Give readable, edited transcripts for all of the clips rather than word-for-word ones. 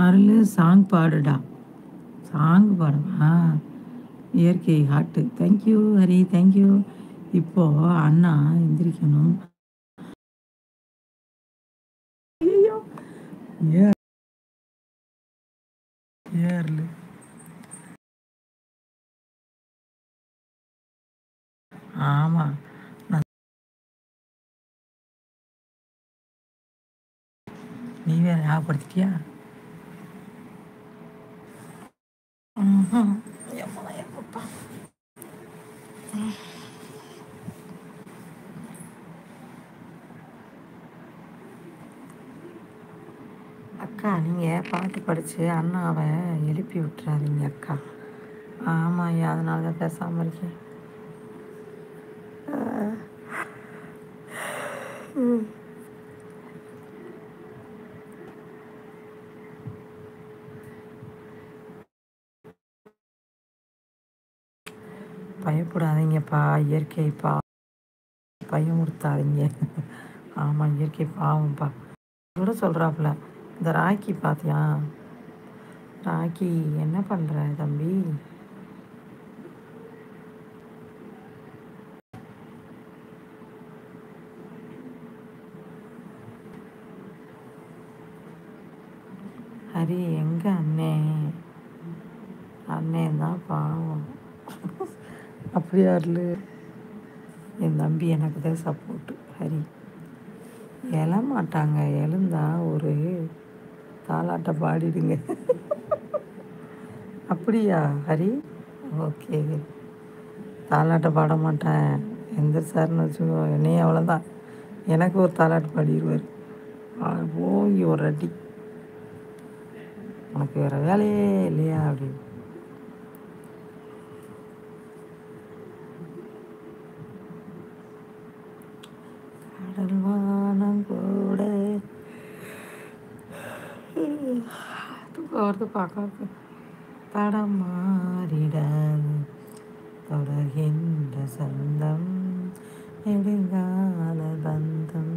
அருள் song பாடுடா. Song பாடுவா. இயற்கை heart. Thank you Hari, thank you. இப்போ அண்ணா எந்திரிக்கணும். ஐயோ, ஏன் ஏர்ல ஆமாம். நான் நீ வேற ஞாபகப்படுத்திட்டியா? ம்ஹும். எம்மா, எப்பப்பா. அக்கா நீங்கள் பாட்டு படித்து அண்ணாவை எழுப்பி விட்டுறாதீங்க அக்கா. ஆமாம் ஐயா, அதனால தான் பேசாமல் இருக்கேன். பயப்படாதீங்கப்பா, இயற்கைப்பா. பயமுறுத்தாதீங்க. ஆமாம், இயற்கை பாவம்ப்பா. கூட சொல்கிறாப்புல, இந்த ராக்கி பார்த்தியா? ராக்கி என்ன பண்ணுற தம்பி? ஹரி எங்கே அண்ணே? அண்ணே தான் பாவம். அப்படியா இல்லை? என் தம்பி எனக்கு தான் சப்போர்ட்டு ஹரி. எழமாட்டாங்க, எழுந்தா ஒரு தாலாட்டை பாடிடுங்க. அப்படியா ஹரி? ஓகே. தாலாட்டை பாட மாட்டேன். எந்திரிச்சாருன்னு வச்சுக்கோ, என்னையே அவ்வளோதான். எனக்கு ஒரு தாலாட்டு பாடிடுவார். போய் ஒரு அடி, உனக்கு வேறு வேலையே இல்லையா அப்படின்னு. கடல் வானம் கூட வருது பார்க்க. தடம் மாறிடாது தொடர்கின்ற சொந்தம் நெடுங்கால பந்தம்.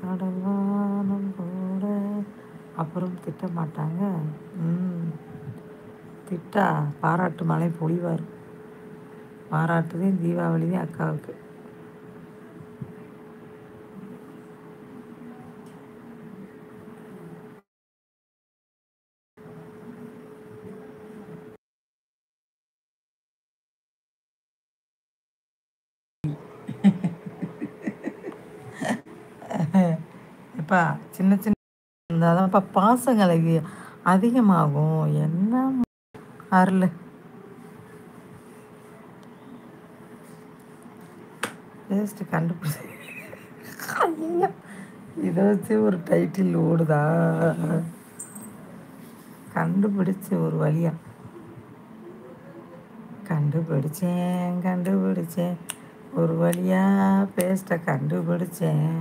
கடல் வானம் கூட. அப்புறம் திட்ட மாட்டாங்க. திட்டா பாராட்டு மழை பொழிவார். பாராட்டுதே தீபாவளியே அக்காவுக்கு. எப்பா சின்ன சின்ன இருந்தாதான்ப்பா பாசங்களுக்கு அதிகமாகும். என்ன அருள் வேஸ்ட்டு கண்டுபிடிச்சி. ஐயோ, இதை வச்சு ஒரு டைட்டில் ஓடுதா? கண்டுபிடிச்சி ஒரு வழியா. கண்டுபிடிச்சேன் ஒரு வழியா பேஸ்ட்டை கண்டுபிடிச்சேன்.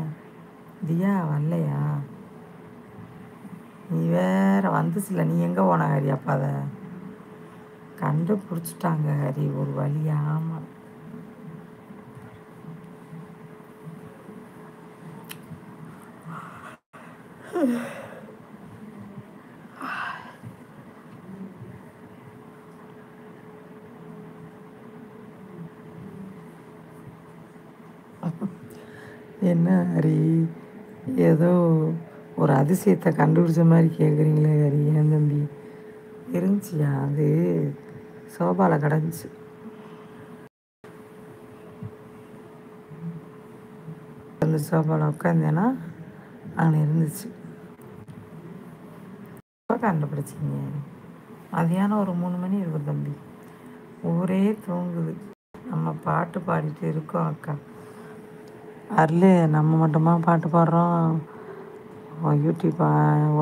தியா வரலையா? நீ வேற வந்துச்சுல, நீ எங்கே போன ஹரி? அப்போ அதை கண்டுபிடிச்சிட்டாங்க ஹரி ஒரு வழியா. ஆமாம். என்ன ஹரி, ஏதோ ஒரு அதிசயத்தை கண்டுபிடிச்ச மாதிரி கேட்குறீங்களே ஹரி. ஏன் தம்பி இருந்துச்சியா? அது சோபாவில் கிடந்துச்சு. அந்த சோபாவில் உட்காந்தேன்னா அங்கே இருந்துச்சு. எப்போ கண்டுபிடிச்சிங்க? மதியானம் ஒரு 3 மணி இருக்கும் தம்பி. ஊரே தூங்குது, நம்ம பாட்டு பாடிட்டு இருக்கோம் அக்கா. அருள், நம்ம மட்டுமா பாட்டு பாடுறோம்? யூடியூப்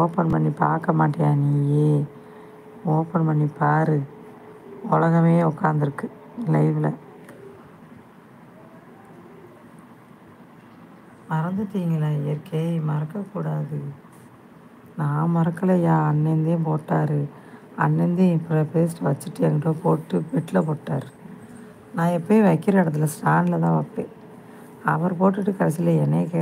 ஓப்பன் பண்ணி பார்க்க மாட்டியா நீயே? ஓப்பன் பண்ணி பாரு, உலகமே உட்காந்துருக்கு லைவில். மறந்துட்டீங்களா? இயற்கை மறக்கக்கூடாது. நான் மறக்கலையா, அண்ணந்தே போட்டார். அண்ணந்தே இப்போ பேஸ்ட் வச்சுட்டு என்கிட்ட போட்டு பெட்டில் போட்டார். நான் எப்போயும் வைக்கிற இடத்துல ஸ்டாண்டில் தான் வைப்பேன். அவர் போட்டுட்டு கடைசியில் என்னைய